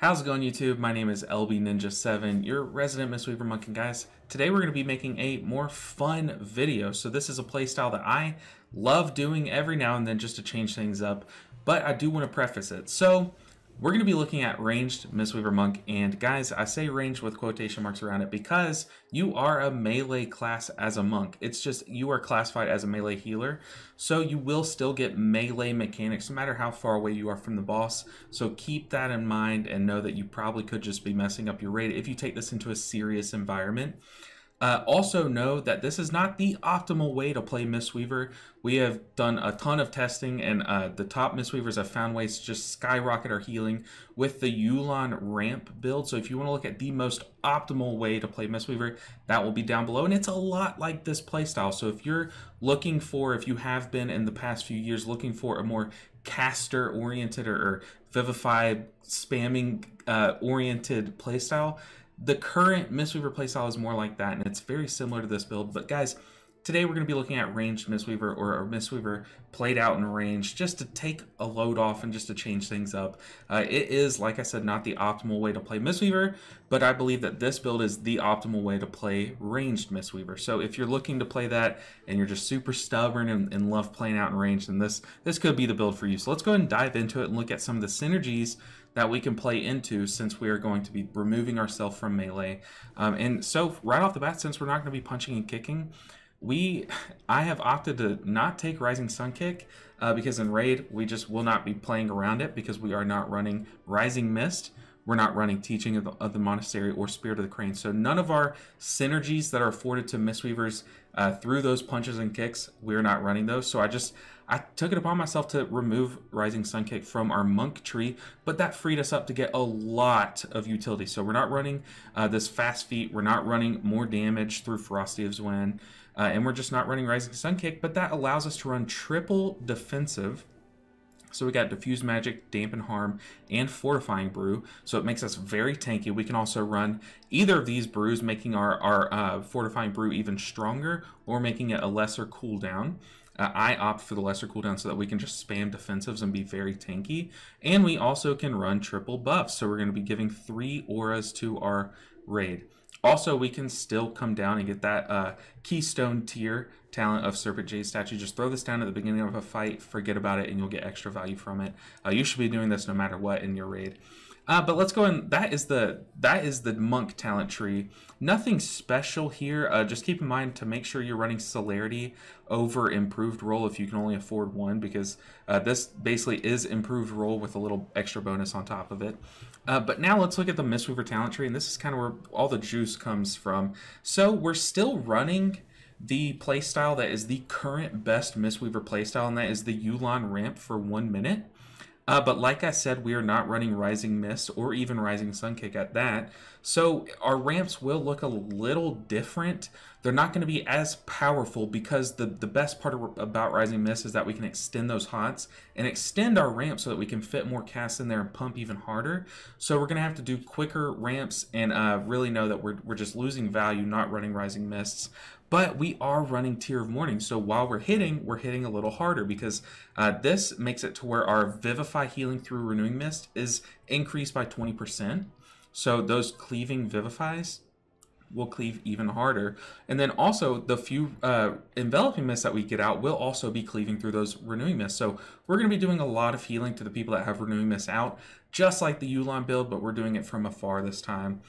How's it going, YouTube? My name is LB Ninja 7, your resident Mistweaver monk, and guys, today we're going to be making a more fun video. So this is a playstyle that I love doing every now and then just to change things up, but I do want to preface it. So we're going to be looking at ranged Mistweaver monk, and guys, I say ranged with quotation marks around it because you are a melee class as a monk. It's just you are classified as a melee healer, so you will still get melee mechanics no matter how far away you are from the boss. So keep that in mind and know that you probably could just be messing up your raid if you take this into a serious environment. Also know that this is not the optimal way to play Mistweaver. We have done a ton of testing, and the top Mistweavers have found ways to just skyrocket our healing with the Yulon Ramp build. So if you want to look at the most optimal way to play Mistweaver, that will be down below. And it's a lot like this playstyle. So if you're looking for, if you have been in the past few years looking for a more caster oriented or vivify spamming oriented playstyle, the current Mistweaver playstyle is more like that, and it's very similar to this build. But guys, today we're going to be looking at ranged Mistweaver, or a Mistweaver played out in range, just to take a load off and just to change things up. It is, like I said, not the optimal way to play Mistweaver, but I believe that this build is the optimal way to play ranged Mistweaver. So if you're looking to play that and you're just super stubborn and love playing out in range, then this could be the build for you. So let's go ahead and dive into it and look at some of the synergies that we can play into, since we are going to be removing ourselves from melee. And so right off the bat, since we're not going to be punching and kicking, I have opted to not take Rising Sun Kick because in raid we just will not be playing around it, because we are not running Rising Mist. We're not running Teaching of the Monastery or Spirit of the Crane. So none of our synergies that are afforded to Mistweavers through those punches and kicks, we're not running those. So I took it upon myself to remove Rising Sun Kick from our monk tree, but that freed us up to get a lot of utility. So we're not running this fast feat, we're not running more damage through Ferocity of Zwen, and we're just not running Rising Sun Kick, but that allows us to run triple defensive. So we got Diffuse Magic, Dampen Harm, and Fortifying Brew. So it makes us very tanky. We can also run either of these brews, making our Fortifying Brew even stronger, or making it a lesser cooldown. I opt for the lesser cooldown so that we can just spam defensives and be very tanky. And we also can run triple buffs. So we're going to be giving 3 auras to our raid. Also, we can still come down and get that Keystone tier talent of Serpent Jade statue. Just throw this down at the beginning of a fight, forget about it, and you'll get extra value from it. You should be doing this no matter what in your raid. But let's go in. That is the monk talent tree. Nothing special here. Just keep in mind to make sure you're running celerity over improved roll if you can only afford one, because this basically is improved roll with a little extra bonus on top of it. But now let's look at the Mistweaver talent tree, and this is kind of where all the juice comes from. So we're still running the playstyle that is the current best Mistweaver playstyle, and that is the Yulon Ramp for 1 minute. But like I said, we are not running Rising Mist or even Rising Sun Kick at that. So our ramps will look a little different. They're not going to be as powerful, because the best part about Rising Mist is that we can extend those hots and extend our ramps so that we can fit more casts in there and pump even harder. So we're going to have to do quicker ramps and really know that we're just losing value not running Rising Mists. But we are running Tear of Mourning, so while we're hitting a little harder, because this makes it to where our Vivify healing through Renewing Mist is increased by 20%. So those cleaving Vivifies will cleave even harder. And then also the few Enveloping Mists that we get out will also be cleaving through those Renewing Mists. So we're going to be doing a lot of healing to the people that have Renewing Mists out, just like the Yulon build, but we're doing it from afar this time.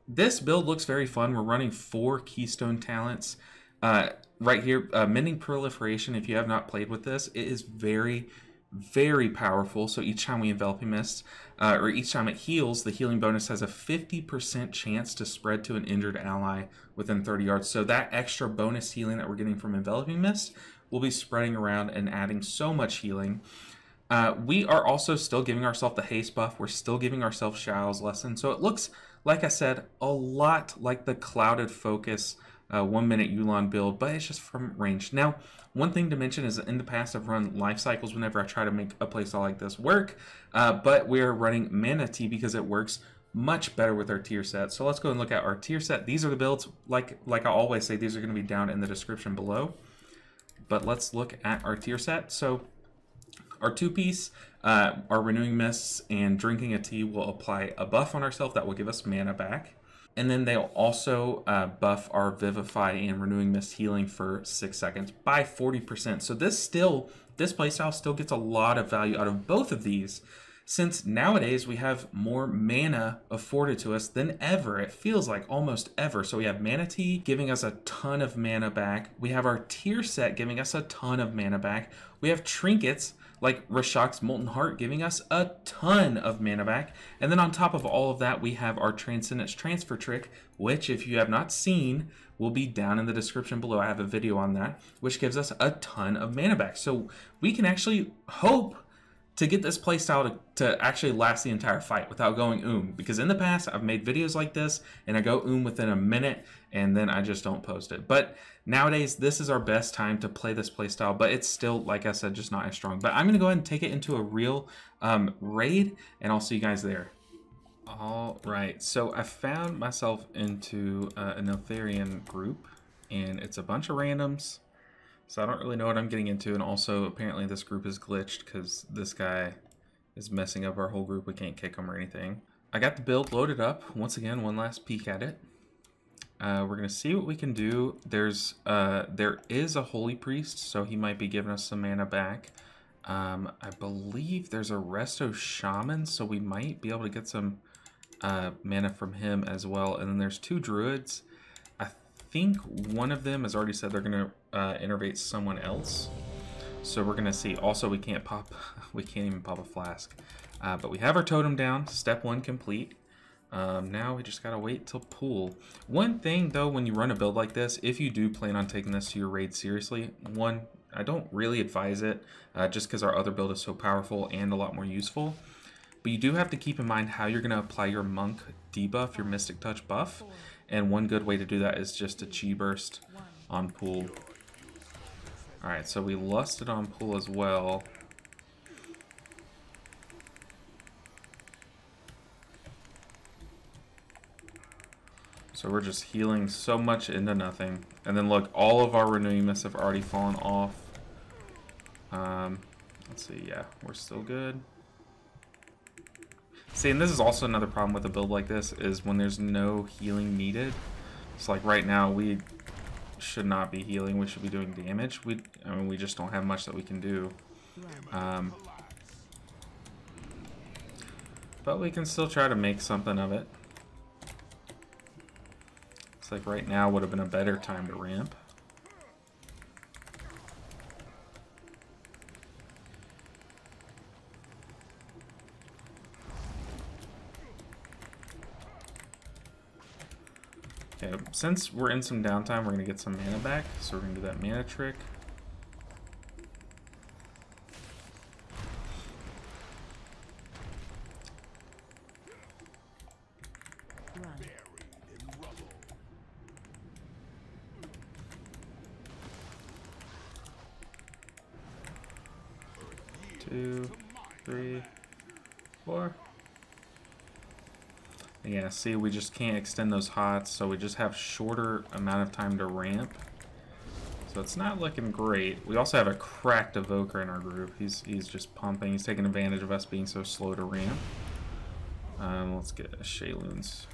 This build looks very fun. We're running 4 Keystone talents right here. Mending Proliferation, if you have not played with this, it is very, very powerful. So each time we Enveloping Mist, or each time it heals, the healing bonus has a 50% chance to spread to an injured ally within 30 yards. So that extra bonus healing that we're getting from Enveloping Mist will be spreading around and adding so much healing. We are also still giving ourselves the haste buff. We're still giving ourselves Xiao's lesson. So it looks, like I said, a lot like the Clouded Focus 1 minute Yulon build, but it's just from range. Now, one thing to mention is that in the past I've run life cycles whenever I try to make a playstyle like this work, but we're running Mana Tea because it works much better with our tier set. So let's go and look at our tier set. These are the builds, like I always say, these are going to be down in the description below. But let's look at our tier set. So Our two-piece, our Renewing Mists and Drinking a Tea will apply a buff on ourselves that will give us mana back. And then they'll also buff our Vivify and Renewing Mist healing for 6 seconds by 40%. So this playstyle still gets a lot of value out of both of these, since nowadays we have more mana afforded to us than ever. It feels like almost ever. So we have Mana Tea giving us a ton of mana back. We have our tier set giving us a ton of mana back. We have trinkets like Rashok's Molten Heart giving us a ton of mana back. And then on top of all of that, we have our Transcendence transfer trick, which if you have not seen, will be down in the description below. I have a video on that, which gives us a ton of mana back. So we can actually hope to get this playstyle to actually last the entire fight without going because in the past I've made videos like this and I go within a minute and then I just don't post it. But nowadays this is our best time to play this playstyle, but it's still, like I said, just not as strong. But I'm gonna go ahead and take it into a real raid, and I'll see you guys there. All right, so I found myself into an Eltharian group, and it's a bunch of randoms. So I don't really know what I'm getting into, and also apparently this group is glitched because this guy is messing up our whole group. We can't kick him or anything. I got the build loaded up. Once again, one last peek at it. We're gonna see what we can do. There is a Holy Priest, so he might be giving us some mana back. I believe there's a Resto Shaman, so we might be able to get some mana from him as well. And then there's 2 Druids. I think one of them has already said they're gonna innervate someone else, so we're gonna see. Also, we can't even pop a flask, but we have our totem down. Step 1 complete. Now we just gotta wait till pool. One thing though, when you run a build like this, if you do plan on taking this to your raid seriously, I don't really advise it, just because our other build is so powerful and a lot more useful. But you do have to keep in mind how you're gonna apply your monk debuff, your Mystic Touch buff. And one good way to do that is just to Chi Burst on pool. Alright, so we lusted on pool as well. So we're just healing so much into nothing. And then look, all of our Renewing Mists have already fallen off. Let's see, yeah, we're still good. See, and this is also another problem with a build like this, is when there's no healing needed. It's like right now, we should not be healing, we should be doing damage. I mean, we just don't have much that we can do. But we can still try to make something of it. It's like right now would have been a better time to ramp. Okay, since we're in some downtime, we're going to get some mana back, so we're going to do that mana trick. Two, 3, 4. Yeah, see, we just can't extend those hots, so we just have shorter amount of time to ramp. So it's not looking great. We also have a cracked Evoker in our group. He's just pumping. He's taking advantage of us being so slow to ramp. Let's get a Shayloons.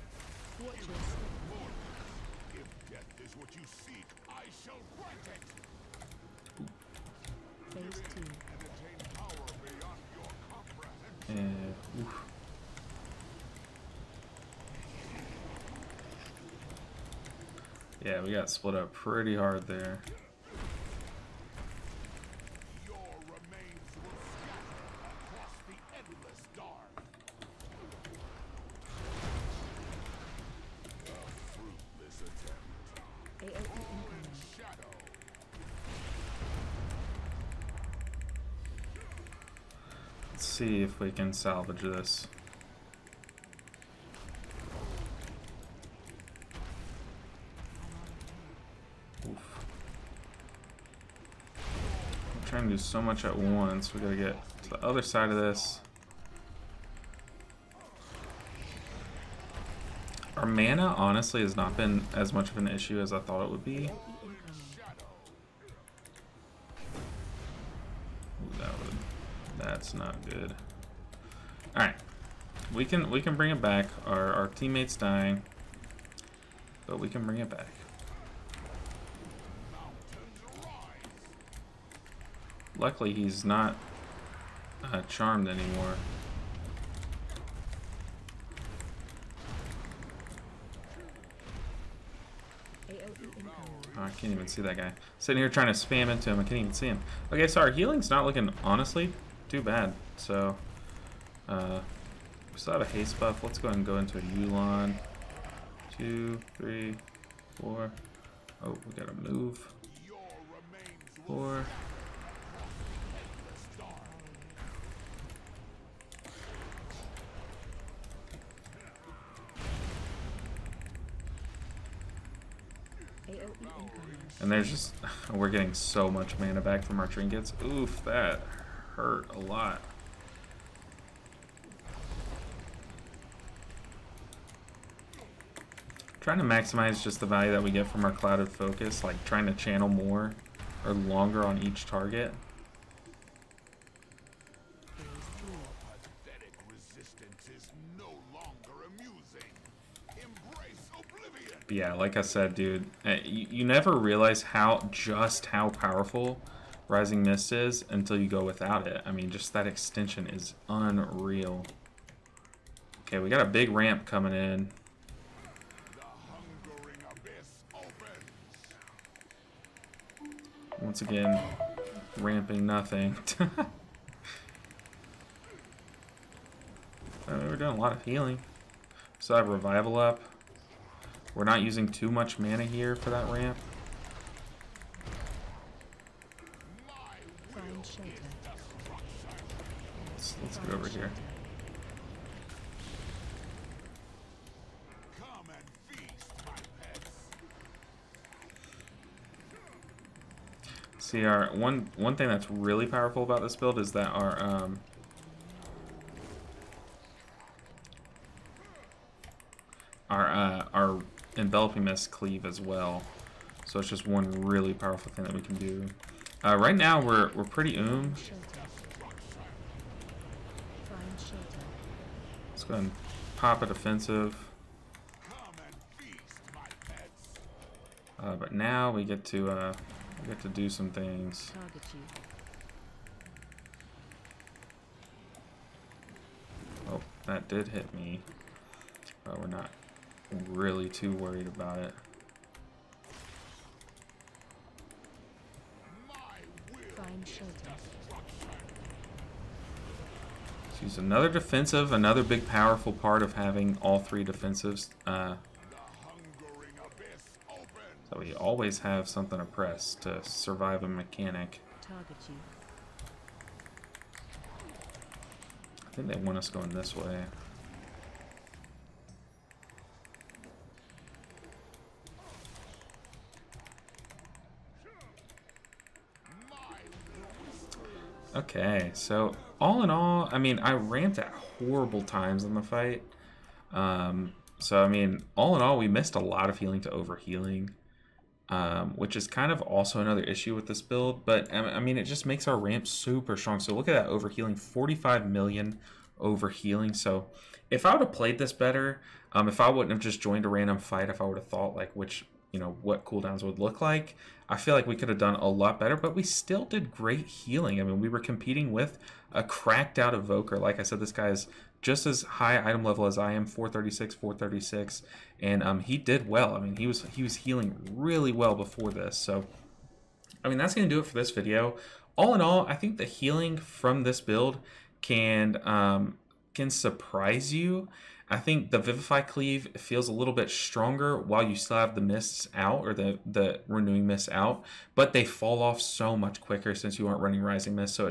Oof. Yeah, we got split up pretty hard there. Let's see if we can salvage this. Trying to do so much at once. We gotta get to the other side of this. Our mana honestly has not been as much of an issue as I thought it would be. Ooh, That's not good. All right, we can bring it back. Our teammate's dying, but we can bring it back. Luckily, he's not charmed anymore. Oh, I can't even see that guy. Sitting here trying to spam into him. I can't even see him. Okay, so our healing's not looking, honestly, too bad. So, we still have a haste buff. Let's go ahead and go into a Yulon. 2, 3, 4. Oh, we gotta move. 4. And there's just, we're getting so much mana back from our trinkets. Oof, that hurt a lot. Trying to maximize just the value that we get from our clouded focus, like trying to channel more or longer on each target. But yeah, like I said, dude, you never realize just how powerful Rising Mist is until you go without it. I mean, just that extension is unreal. Okay, we got a big ramp coming in. Once again, ramping nothing. We're doing a lot of healing. Still have revival up. We're not using too much mana here for that ramp. Let's get over here. See, our one thing that's really powerful about this build is that our enveloping mist cleave as well. So it's just one really powerful thing that we can do. Right now we're pretty Let's go ahead and pop a defensive. But now we get to do some things. Oh, that did hit me. But we're not really too worried about it. Let's use another defensive, another big powerful part of having all three defensives. So we always have something to press to survive a mechanic. I think they want us going this way. Okay, so all in all, I mean, I ramped at horrible times in the fight. So, I mean, all in all, we missed a lot of healing to overhealing, which is kind of also another issue with this build. But, I mean, it just makes our ramp super strong. So look at that overhealing, 45 million overhealing. So if I would have played this better, if I wouldn't have just joined a random fight, if I would have thought, like, what cooldowns would look like, I feel like we could have done a lot better, but we still did great healing. I mean, we were competing with a cracked out evoker. Like I said, this guy is just as high item level as I am, 436, and he did well. I mean, he was healing really well before this. So, I mean, that's going to do it for this video. All in all, I think the healing from this build can surprise you. I think the Vivify Cleave feels a little bit stronger while you still have the mists out, or the renewing mists out, but they fall off so much quicker since you aren't running Rising Mist. So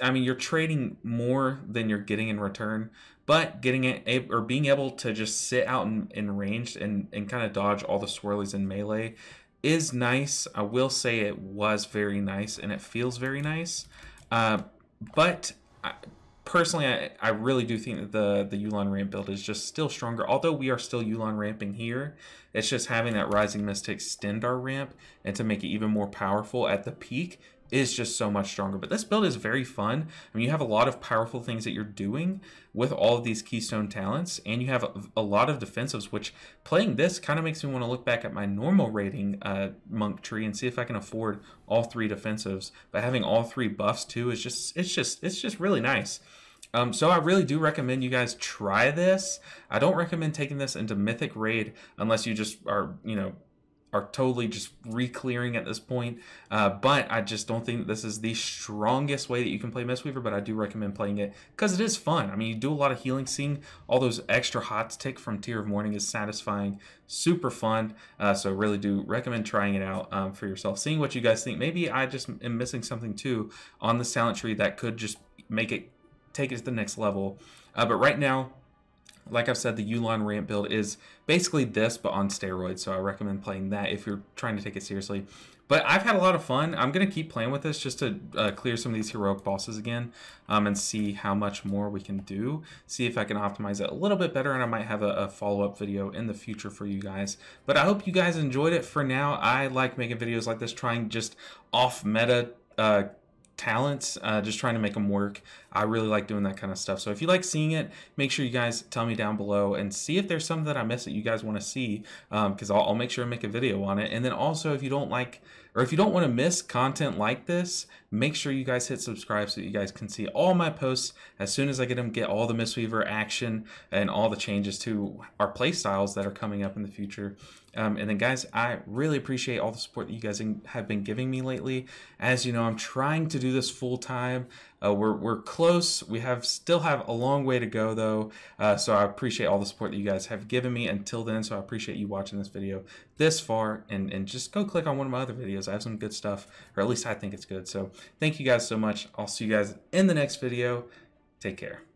I mean, you're trading more than you're getting in return, but getting it, or being able to just sit out in range and kind of dodge all the swirlies in melee is nice. I will say it was very nice and it feels very nice, but personally, I really do think that the Yulon Ramp build is just still stronger. Although we are still Yulon ramping here, it's just having that Rising Mist to extend our ramp and to make it even more powerful at the peak is just so much stronger. But this build is very fun. I mean, you have a lot of powerful things that you're doing with all of these keystone talents, and you have a lot of defensives, which playing this kind of makes me want to look back at my normal rating monk tree and see if I can afford all 3 defensives. But having all 3 buffs too is just really nice. So I really do recommend you guys try this. I don't recommend taking this into Mythic Raid unless you just are, you know, are totally just re-clearing at this point. But I just don't think this is the strongest way that you can play Mistweaver, but I do recommend playing it because it is fun. I mean, you do a lot of healing. Seeing all those extra hots tick from Tear of Mourning is satisfying, super fun. So really do recommend trying it out for yourself, seeing what you guys think. Maybe I just am missing something too on the Silent Tree that could just make it, take it to the next level. But right now, like I've said, the Yulon Ramp build is basically this, but on steroids, so I recommend playing that if you're trying to take it seriously. But I've had a lot of fun. I'm going to keep playing with this just to clear some of these heroic bosses again and see how much more we can do. See if I can optimize it a little bit better, and I might have a follow-up video in the future for you guys. But I hope you guys enjoyed it. For now, I like making videos like this, trying just off-meta talents, just trying to make them work. I really like doing that kind of stuff. So if you like seeing it, make sure you guys tell me down below and see if there's something that I missed that you guys want to see, because I'll make sure to make a video on it. And then also, if you don't like, or if you don't want to miss content like this, make sure you guys hit subscribe so that you guys can see all my posts as soon as I get all the Mistweaver action and all the changes to our play styles that are coming up in the future. And then guys, I really appreciate all the support that you guys have been giving me lately. As you know, I'm trying to do this full time. We're close. We still have a long way to go though. So I appreciate all the support that you guys have given me until then. So I appreciate you watching this video this far, and just go click on one of my other videos. I have some good stuff, or at least I think it's good. So thank you guys so much. I'll see you guys in the next video. Take care.